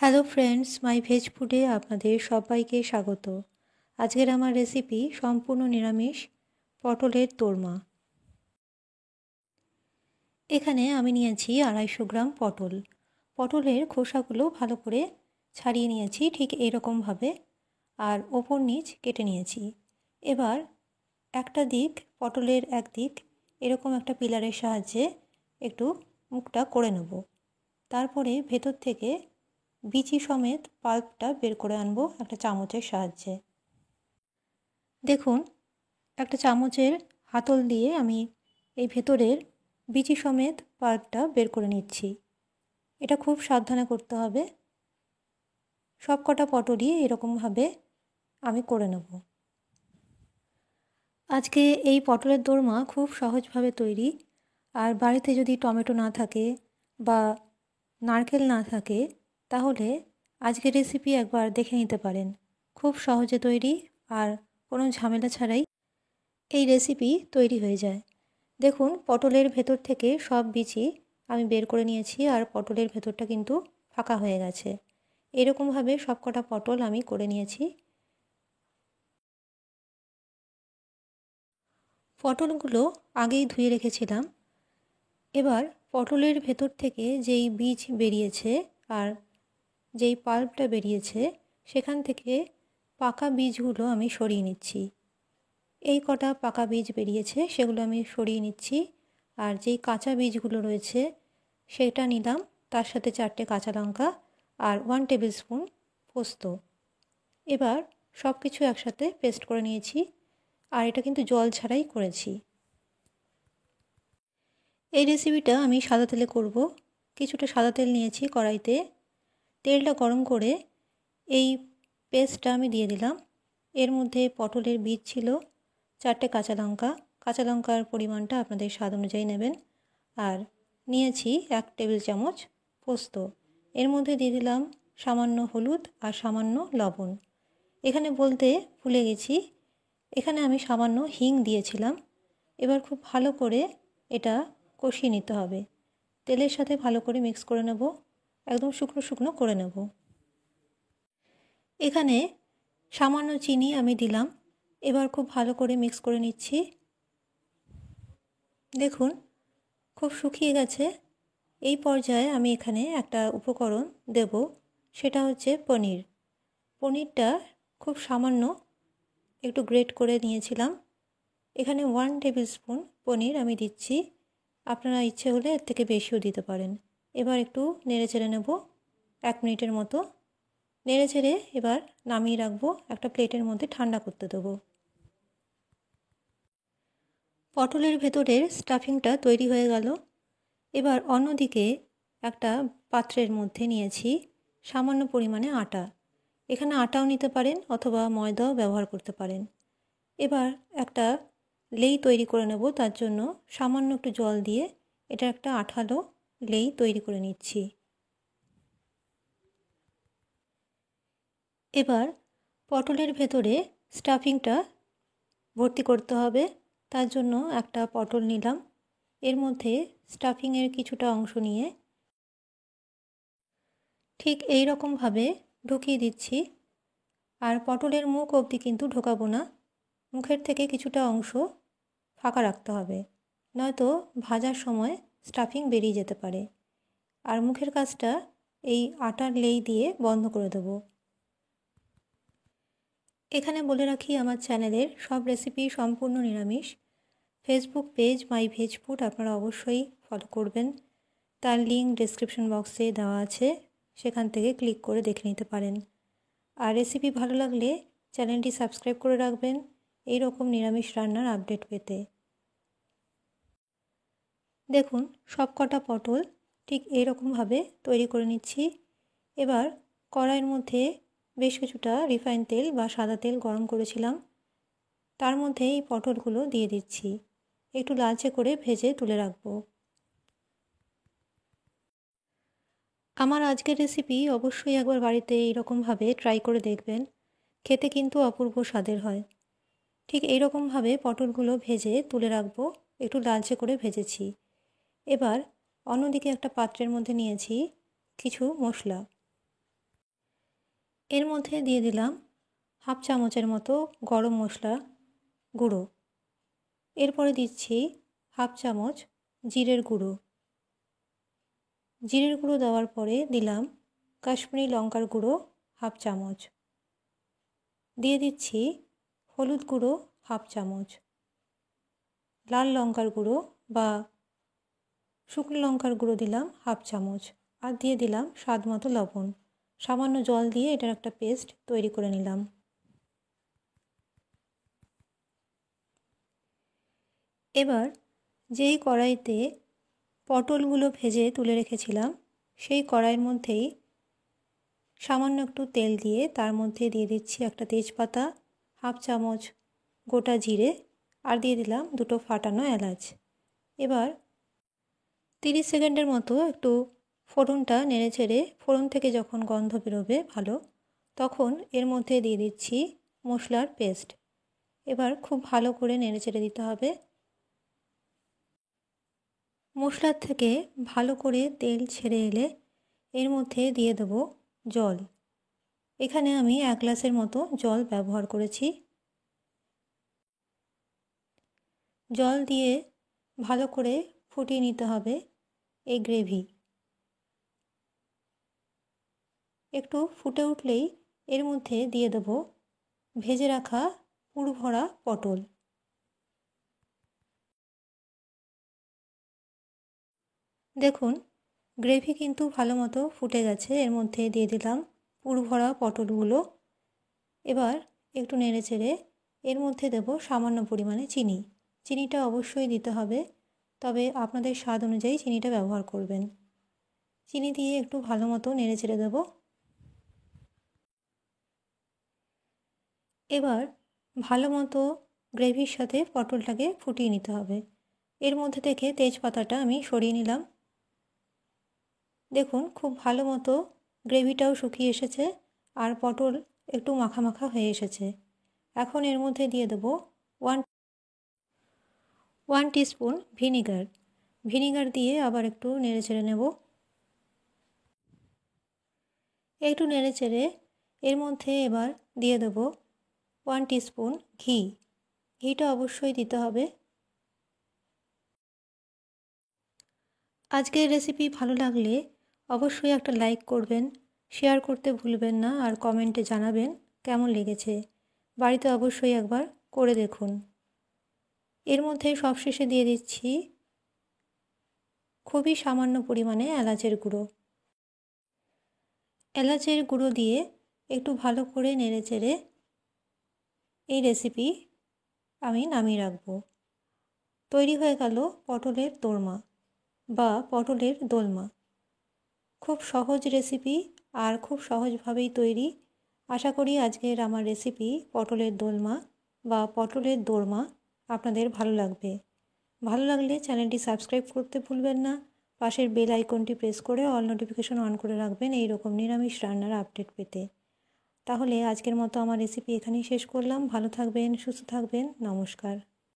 Hello friends, মাই veg ফুডে আপনাদের সবাইকে স্বাগত। আজকের আমার রেসিপি সম্পূর্ণ নিরামিষ পটলের দোরমা। এখানে আমি নিয়েছি 250 গ্রাম পটল। পটলের খোসাগুলো ভালো করে ছাড়িয়ে নিয়েছি ঠিক এরকমভাবে, আর ওপর নিচ কেটে নিয়েছি। এবার একটা দিক, পটলের এক দিক এরকম একটা পিলারের সাহায্যে একটু মুখটা করে নেব। তারপরে ভেতর থেকে বিচি সমেত পাল্পটা বের করে আনবো একটা চামচের সাহায্যে। দেখুন, একটা চামচের হাতল দিয়ে আমি এই ভেতরের বিচি সমেত পাল্পটা বের করে নিচ্ছি। এটা খুব সাবধানে করতে হবে। সব কটা পটলই এরকমভাবে আমি করে নেব। আজকে এই পটলের দোরমা খুব সহজভাবে তৈরি। আর বাড়িতে যদি টমেটো না থাকে বা নারকেল না থাকে, তাহলে আজকের রেসিপি একবার দেখে নিতে পারেন। খুব সহজে তৈরি আর কোনো ঝামেলা ছাড়াই এই রেসিপি তৈরি হয়ে যায়। দেখুন, পটলের ভেতর থেকে সব বিচি আমি বের করে নিয়েছি, আর পটলের ভেতরটা কিন্তু ফাঁকা হয়ে গেছে। এরকমভাবে সব কটা পটল আমি করে নিয়েছি। পটলগুলো আগেই ধুয়ে রেখেছিলাম। এবার পটলের ভেতর থেকে যেই বীজ বেরিয়েছে আর যেই পাল্পটা বেরিয়েছে, সেখান থেকে পাকা বীজগুলো আমি সরিয়ে নিচ্ছি। এই কটা পাকা বীজ বেরিয়েছে, সেগুলো আমি সরিয়ে নিচ্ছি। আর যেই কাঁচা বীজগুলো রয়েছে সেটা নিলাম, তার সাথে 4টে কাঁচা লঙ্কা আর 1 টেবিল স্পুন পোস্ত। এবার সব কিছু একসাথে পেস্ট করে নিয়েছি, আর এটা কিন্তু জল ছাড়াই করেছি। এই রেসিপিটা আমি সাদা তেলে করব। কিছুটা সাদা তেল নিয়েছি কড়াইতে। তেলটা গরম করে এই পেস্টটা আমি দিয়ে দিলাম। এর মধ্যে পটলের বীজ ছিল, 4টে কাঁচা লঙ্কার পরিমাণটা আপনাদের স্বাদ অনুযায়ী নেবেন। আর নিয়েছি 1 টেবিল চামচ পোস্ত। এর মধ্যে দিয়ে দিলাম সামান্য হলুদ আর সামান্য লবণ। এখানে বলতে ভুলে গেছি, এখানে আমি সামান্য হিং দিয়েছিলাম। এবার খুব ভালো করে এটা কষিয়ে নিতে হবে। তেলের সাথে ভালো করে মিক্স করে নেব, একদম শুকনো শুকনো করে নেব। এখানে সামান্য চিনি আমি দিলাম। এবার খুব ভালো করে মিক্স করে নিচ্ছি। দেখুন, খুব শুকিয়ে গেছে। এই পর্যায়ে আমি এখানে একটা উপকরণ দেব, সেটা হচ্ছে পনির। পনিরটা খুব সামান্য একটু গ্রেট করে নিয়েছিলাম। এখানে 1 টেবিল স্পুন পনির আমি দিচ্ছি। আপনারা ইচ্ছে হলে এর থেকে বেশিও দিতে পারেন। এবার একটু নেড়ে চেড়ে নেব 1 মিনিটের মতো। নেড়ে চেড়ে এবার নামিয়ে রাখবো, একটা প্লেটের মধ্যে ঠান্ডা করতে দেবো। পটলের ভেতরের স্টাফিংটা তৈরি হয়ে গেল। এবার অন্যদিকে একটা পাত্রের মধ্যে নিয়েছি সামান্য পরিমাণে আটা। এখানে আটাও নিতে পারেন অথবা ময়দাও ব্যবহার করতে পারেন। এবার একটা লেই তৈরি করে নেব। তার জন্য সামান্য একটু জল দিয়ে এটা একটা আঠালো লেই তৈরি করে নিচ্ছি। এবার পটলের ভেতরে স্টাফিংটা ভর্তি করতে হবে। তার জন্য একটা পটল নিলাম, এর মধ্যে স্টাফিংয়ের কিছুটা অংশ নিয়ে ঠিক এই রকমভাবে ঢুকিয়ে দিচ্ছি। আর পটলের মুখ অবধি কিন্তু ঢোকাবো না, মুখের থেকে কিছুটা অংশ ফাঁকা রাখতে হবে, নয়তো ভাজার সময় স্টাফিং বেরিয়ে যেতে পারে। আর মুখের কাজটা এই আটার লেই দিয়ে বন্ধ করে দেবো। এখানে বলে রাখি, আমার চ্যানেলের সব রেসিপি সম্পূর্ণ নিরামিষ। ফেসবুক পেজ মাই ভেজ ফুড আপনারা অবশ্যই ফলো করবেন। তার লিঙ্ক ডেসক্রিপশন বক্সে দেওয়া আছে, সেখান থেকে ক্লিক করে দেখে নিতে পারেন। আর রেসিপি ভালো লাগলে চ্যানেলটি সাবস্ক্রাইব করে রাখবেন এই রকম নিরামিষ রান্নার আপডেট পেতে। দেখুন, সব কটা পটল ঠিক এইরকমভাবে তৈরি করে নিচ্ছি। এবার কড়াইয়ের মধ্যে বেশ কিছুটা রিফাইন তেল বা সাদা তেল গরম করেছিলাম, তার মধ্যে এই পটলগুলো দিয়ে দিচ্ছি। একটু লালচে করে ভেজে তুলে রাখবো। আমার আজকের রেসিপি অবশ্যই একবার বাড়িতে এইরকমভাবে ট্রাই করে দেখবেন, খেতে কিন্তু অপূর্ব স্বাদের হয়। ঠিক এইরকমভাবে পটলগুলো ভেজে তুলে রাখবো, একটু লালচে করে ভেজেছি। এবার অন্যদিকে একটা পাত্রের মধ্যে নিয়েছি কিছু মশলা। এর মধ্যে দিয়ে দিলাম হাফ চামচের মতো গরম মশলা গুঁড়ো। এরপরে দিচ্ছি হাফ চামচ জিরের গুঁড়ো। জিরের গুঁড়ো দেওয়ার পরে দিলাম কাশ্মীরি লঙ্কার গুঁড়ো হাফ চামচ। দিয়ে দিচ্ছি হলুদ গুঁড়ো হাফ চামচ, লাল লঙ্কার গুঁড়ো বা শুকনো লঙ্কার গুঁড়ো দিলাম হাফ চামচ, আর দিয়ে দিলাম স্বাদ মতো লবণ। সামান্য জল দিয়ে এটার একটা পেস্ট তৈরি করে নিলাম। এবার যেই কড়াইতে পটলগুলো ভেজে তুলে রেখেছিলাম সেই কড়াইয়ের মধ্যেই সামান্য একটু তেল দিয়ে তার মধ্যে দিয়ে দিচ্ছি একটা তেজপাতা, হাফ চামচ গোটা জিরে, আর দিয়ে দিলাম দুটো ফাটানো এলাচ। এবার 30 সেকেন্ডের মতো একটু ফোড়নটা নেড়ে চেড়ে ফোড়ন থেকে যখন গন্ধ বেরোবে ভালো, তখন এর মধ্যে দিয়ে দিচ্ছি মশলার পেস্ট। এবার খুব ভালো করে নেড়ে চেড়ে দিতে হবে। মশলার থেকে ভালো করে তেল ছেড়ে এলে এর মধ্যে দিয়ে দেব জল। এখানে আমি 1 গ্লাসের মতো জল ব্যবহার করেছি। জল দিয়ে ভালো করে ফুটিয়ে নিতে হবে এই গ্রেভি। একটু ফুটে উঠলেই এর মধ্যে দিয়ে দেব ভেজে রাখা পুর ভরা পটল। দেখুন গ্রেভি কিন্তু ভালো মতো ফুটে গেছে। এর মধ্যে দিয়ে দিলাম পুর ভরা পটলগুলো। এবার একটু নেড়ে চেড়ে এর মধ্যে দেব সামান্য পরিমাণে চিনি। চিনিটা অবশ্যই দিতে হবে, তবে আপনাদের স্বাদ অনুযায়ী চিনিটা ব্যবহার করবেন। চিনি দিয়ে একটু ভালো মতো নেড়ে চেড়ে দেব। এবার ভালো মতো গ্রেভির সাথে পটলটাকে ফুটিয়ে নিতে হবে। এর মধ্যে থেকে তেজপাতাটা আমি সরিয়ে নিলাম। দেখুন খুব ভালো মতো গ্রেভিটাও শুকিয়ে এসেছে আর পটল একটু মাখা মাখা হয়ে এসেছে। এখন এর মধ্যে দিয়ে দেব 1 টিস্পুন ভিনিগার। ভিনিগার দিয়ে আবার একটু নেড়ে চেড়ে নেব। একটু নেড়ে চেড়ে এর মধ্যে এবার দিয়ে দেব 1 টিস্পুন ঘি। ঘিটা অবশ্যই দিতে হবে। আজকের রেসিপি ভালো লাগলে অবশ্যই একটা লাইক করবেন, শেয়ার করতে ভুলবেন না, আর কমেন্টে জানাবেন কেমন লেগেছে। বাড়িতে অবশ্যই একবার করে দেখুন। এর মধ্যে সবশেষে দিয়ে দিচ্ছি খুবই সামান্য পরিমাণে এলাচের গুঁড়ো। এলাচের গুঁড়ো দিয়ে একটু ভালো করে নেড়ে চেড়ে এই রেসিপি আমি নামিয়ে রাখবো। তৈরি হয়ে গেল পটলের দোরমা বা পটলের দোলমা। খুব সহজ রেসিপি আর খুব সহজভাবেই তৈরি। আশা করি আজকের আমার রেসিপি পটলের দোলমা বা পটলের দোরমা আপনাদের ভালো লাগবে। ভালো লাগলে চ্যানেলটি সাবস্ক্রাইব করতে ভুলবেন না। পাশের বেল আইকনটি প্রেস করে অল নোটিফিকেশন অন করে রাখবেন এই রকম নিরামিষ রান্নার আপডেট পেতে। তাহলে আজকের মতো আমার রেসিপি এখানেই শেষ করলাম। ভালো থাকবেন, সুস্থ থাকবেন। নমস্কার।